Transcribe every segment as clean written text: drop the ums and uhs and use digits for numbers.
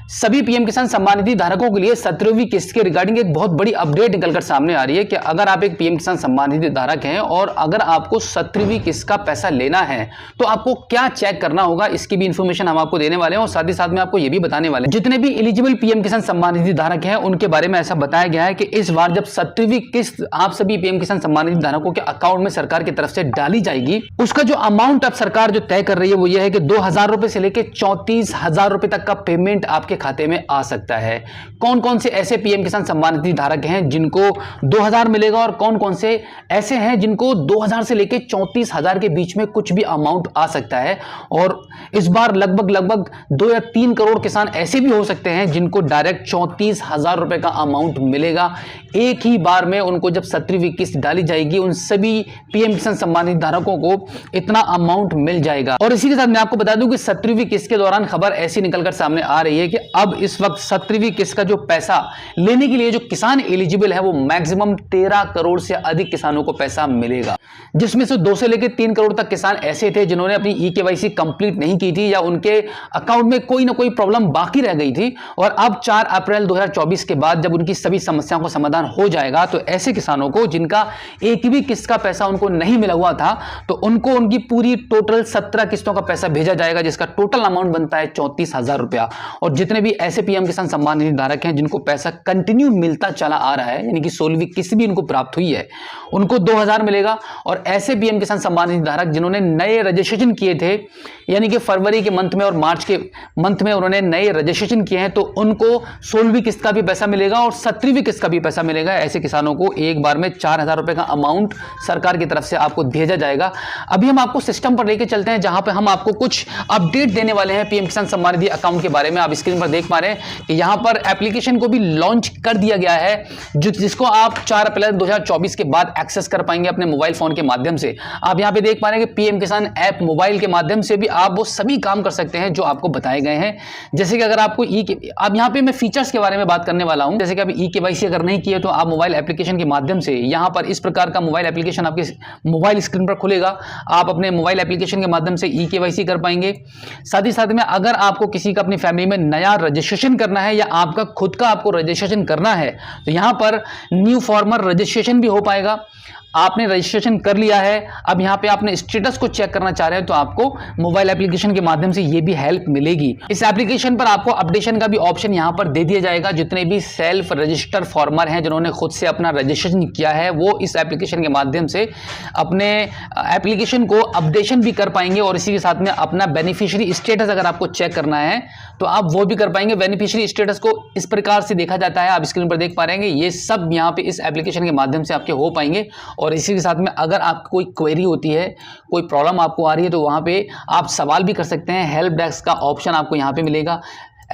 सभी पीएम किसान सम्मान निधि धारकों के लिए 17वीं किस्त के रिगार्डिंग एक बहुत बड़ी अपडेट निकलकर सामने आ रही है कि अगर आप एक पीएम किसान सम्मान निधि धारक हैं और अगर आपको 17वीं किस्त का पैसा लेना है तो आपको क्या चेक करना होगा, इसकी भी इंफॉर्मेशन हम आपको देने वाले हैं। और साथ ही साथ में आपको यह भी बताने वाले हैं जितने भी एलिजिबल पीएम किसान सम्मान निधि धारक हैं उनके बारे में ऐसा बताया गया है कि इस बार जब 17वीं किस्त आप सभी पीएम किसान सम्मान निधि धारकों के अकाउंट में सरकार की तरफ से डाली जाएगी, उसका जो अमाउंट अब सरकार जो तय कर रही है वो यह है कि 2,000 रुपए से लेकर 34,000 रुपए तक का पेमेंट आपके खाते में आ सकता है। कौन कौन से ऐसे पीएम किसान सम्मान निधि धारक हैं जिनको 2,000 मिलेगा और कौन कौन से ऐसे हैं जिनको 2,000 से लेकर 34,000 के बीच में कुछ भी अमाउंट आ सकता है। और इस बार लगभग 2 या 3 करोड़ किसान ऐसे भी हो सकते हैं जिनको डायरेक्ट 34,000 रुपए का अमाउंट मिलेगा एक ही बार में। उनको जब 17वीं किस्त डाली जाएगी उन सभी पीएम किसान सम्मान निधि धारकों को इतना अमाउंट मिल जाएगा। और इसी के साथ मैं आपको बता दूं कि 17वीं किस्त के दौरान खबर ऐसी निकलकर सामने आ रही है कि अब इस वक्त 17वीं किस्त का जो पैसा लेने के लिए जो किसान एलिजिबल है वो मैक्सिमम 13 करोड़ से अधिक किसानों को पैसा मिलेगा, जिसमें से 2 से लेकर 3 करोड़ तक किसान ऐसे थे जिन्होंने अपनी ई-केवाईसी कंप्लीट नहीं की थी या उनके अकाउंट में कोई ना कोई प्रॉब्लम बाकी रह गई थी। और अब 4 अप्रैल 2024 के बाद जब उनकी सभी समस्याओं का समाधान हो जाएगा तो ऐसे किसानों को जिनका एक भी किस्त का पैसा उनको नहीं मिला हुआ था तो उनको उनकी पूरी टोटल 17 किस्तों का पैसा भेजा जाएगा, जिसका टोटल अमाउंट बनता है 34,000 रुपया। और जितने भी ऐसे पीएम किसान सम्मान निधि धारक हैं जिनको पैसा कंटिन्यू मिलता चला आ रहा है, यानी कि 16वीं किस्त भी इनको प्राप्त हुई है, उनको 2,000 मिलेगा। और ऐसे पीएम किसान सम्मान निधि धारक जिन्होंने नए रजिस्ट्रेशन किए थे, यानी कि फरवरी के मंथ में और मार्च के मंथ में उन्होंने नए रजिस्ट्रेशन किए हैं, तो उनको 16वीं किस्त का भी पैसा मिलेगा और 17वीं किस्त का भी पैसा मिलेगा। ऐसे किसानों को एक बार में 4,000 रुपए का अमाउंट सरकार की तरफ से आपको भेजा जाएगा। अभी हम आपको सिस्टम पर लेके चलते हैं जहां पे हम आपको कुछ अपडेट देने वाले हैं पीएम किसान सम्मान निधि अकाउंट के बारे में। आप स्क्रीन पर देख पा रहे हैं कि यहां पर एप्लीकेशन को भी लॉन्च कर दिया गया है जिसको आप 4 अप्रैल 2024 के बाद एक्सेस कर पाएंगे अपने मोबाइल फोन के माध्यम से। आप यहां पे देख पा रहे हैं कि पीएम किसान ऐप मोबाइल के माध्यम से भी आप वो सभी काम कर सकते हैं जो आपको बताए गए हैं। जैसे कि अगर आपको अब यहां पे मैं फीचर्स के बारे में बात करने वाला हूं। जैसे कि अभी ई-केवाईसी अगर नहीं किए तो आप मोबाइल एप्लीकेशन के माध्यम से यहां पर इस प्रकार का मोबाइल एप्लीकेशन आपके मोबाइल स्क्रीन पर खुलेगा। आप अपने मोबाइल एप्लीकेशन के माध्यम से ई-केवाईसी कर पाएंगे। साथ ही साथ में अगर आपको किसी का अपनी फैमिली में नया रजिस्ट्रेशन करना है या आपका खुद का आपको रजिस्ट्रेशन करना है तो यहां पर न्यू फॉर्मर रजिस्ट्रेशन भी हो पाएगा। आपने रजिस्ट्रेशन कर लिया है, अब यहां पे आपने स्टेटस को चेक करना चाह रहे हैं तो आपको मोबाइल एप्लीकेशन के माध्यम से ये भी हेल्प मिलेगी। इस एप्लीकेशन पर आपको अपडेशन का भी ऑप्शन यहां पर दे दिया जाएगा। जितने भी सेल्फ रजिस्टर फॉर्मर हैं जिन्होंने खुद से अपना रजिस्ट्रेशन किया है वो इस एप्लीकेशन के माध्यम से अपने एप्लीकेशन को अपडेशन भी कर पाएंगे। और इसी के साथ में अपना बेनिफिशियरी स्टेटस अगर आपको चेक करना है तो आप वो भी कर पाएंगे। बेनिफिशियरी स्टेटस को इस प्रकार से देखा जाता है, आप स्क्रीन पर देख पा रहे हैं। ये सब यहाँ पे इस एप्लीकेशन के माध्यम से आपके हो पाएंगे। और इसी के साथ में अगर आपको कोई क्वेरी होती है, कोई प्रॉब्लम आपको आ रही है तो वहाँ पे आप सवाल भी कर सकते हैं। हेल्प डेस्क का ऑप्शन आपको यहाँ पे मिलेगा।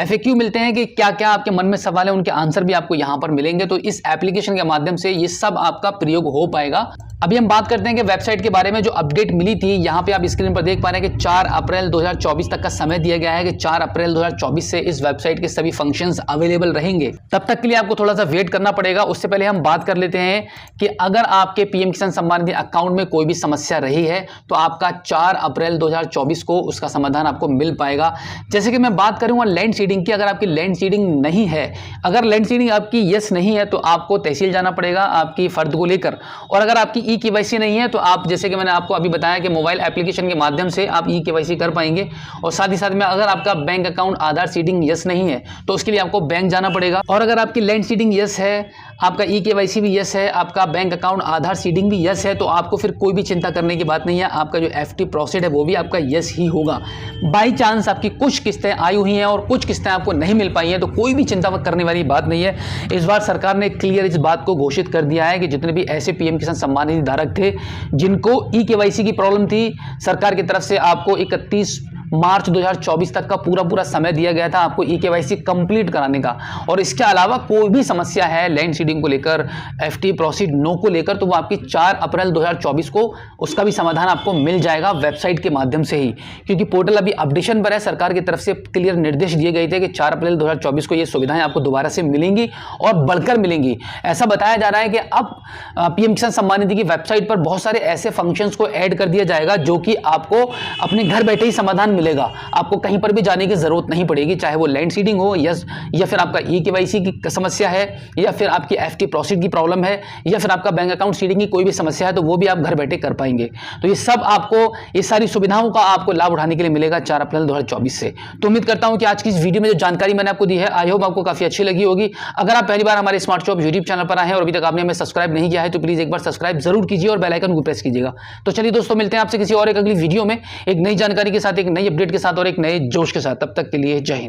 FAQ मिलते हैं कि क्या क्या आपके मन में सवाल है, उनके आंसर भी आपको यहाँ पर मिलेंगे। तो इस एप्लीकेशन के माध्यम से ये सब आपका प्रयोग हो पाएगा। अभी हम बात करते हैं कि वेबसाइट के बारे में जो अपडेट मिली थी। यहाँ पे आप स्क्रीन पर देख पा रहे हैं कि 4 अप्रैल 2024 तक का समय दिया गया है कि 4 अप्रैल 2024 से इस वेबसाइट के सभी फंक्शंस अवेलेबल रहेंगे। तब तक के लिए आपको थोड़ा सा वेट करना पड़ेगा। उससे पहले हम बात कर लेते हैं कि अगर आपके पीएम किसान सम्मान निधि अकाउंट में कोई भी समस्या रही है तो आपका 4 अप्रैल 2024 को उसका समाधान आपको मिल पाएगा। जैसे कि मैं बात करूंगा लैंड सीडिंग की। अगर आपकी लैंड सीडिंग नहीं है, अगर लैंड सीडिंग आपकी यस नहीं है तो आपको तहसील जाना पड़ेगा आपकी फर्द को लेकर। और अगर आपकी ई-केवाईसी नहीं है तो आप, जैसे कि मैंने आपको अभी बताया कि मोबाइल एप्लीकेशन के माध्यम से आप ई-केवाईसी कर पाएंगे। और साथ ही साथ में अगर आपका बैंक अकाउंट आधार सीडिंग यस नहीं है तो उसके लिए आपको बैंक जाना पड़ेगा। और अगर आपकी लैंड सीडिंग यस है, आपका ई-केवाईसी भी यस है, आपका बैंक अकाउंट आधार सीडिंग भी यस है, तो आपको फिर कोई भी चिंता करने की बात नहीं है। आपका जो FT प्रोसीड है वो भी आपका यस ही होगा। बाई चांस आपकी कुछ किस्तें आई हुई हैं और कुछ किस्तें आपको नहीं मिल पाई हैं तो कोई भी चिंता करने वाली बात नहीं है। इस बार सरकार ने क्लियर इस बात को घोषित कर दिया है कि जितने भी ऐसे पीएम किसान सम्मान निधि धारक थे जिनको ई-केवाईसी की प्रॉब्लम थी, सरकार की तरफ से आपको 31 मार्च 2024 तक का पूरा समय दिया गया था आपको ई-केवाईसी कंप्लीट कराने का। और इसके अलावा कोई भी समस्या है लैंड सीडिंग को लेकर, FT प्रोसीड नो को लेकर, तो वो आपकी 4 अप्रैल 2024 को उसका भी समाधान आपको मिल जाएगा वेबसाइट के माध्यम से ही। क्योंकि पोर्टल अभी अपडेशन पर है। सरकार की तरफ से क्लियर निर्देश दिए गए थे कि 4 अप्रैल 2024 को ये सुविधाएं आपको दोबारा से मिलेंगी और बढ़कर मिलेंगी। ऐसा बताया जा रहा है कि अब पीएम किसान सम्मान निधि की वेबसाइट पर बहुत सारे ऐसे फंक्शंस को ऐड कर दिया जाएगा जो कि आपको अपने घर बैठे ही समाधान मिलेगा। आपको कहीं पर भी जाने की जरूरत नहीं पड़ेगी, चाहे वो लैंड सीडिंग हो या फिर आपका ई-केवाईसी की समस्या है, या फिर आपकी एफटी प्रोसीड की प्रॉब्लम है, या फिर आपका बैंक अकाउंट सीडिंग की कोई भी समस्या है, तो वो भी आप घर बैठे कर पाएंगे। तो ये सब आपको, ये सारी सुविधाओं का आपको लाभ उठाने के लिए मिलेगा 4 अप्रैल 2024 से। तो उम्मीद करता हूं कि आज की इस वीडियो में जो जानकारी मैंने आपको दी है, आई होप आपको काफी अच्छी लगी होगी। अगर आप पहली बार हमारे स्मार्ट शॉप यूट्यूब चैनल पर आए हैं और अभी तक आपने हमें सब्सक्राइब नहीं किया है, तो प्लीज एक बार सब्सक्राइब जरूर कीजिए और बेल आइकन को प्रेस कीजिएगा। तो चलिए दोस्तों, मिलते हैं आपसे किसी और एक अगली वीडियो में, एक नई जानकारी के साथ, एक नई अपडेट के साथ और एक नए जोश के साथ। तब तक के लिए जय हिंद।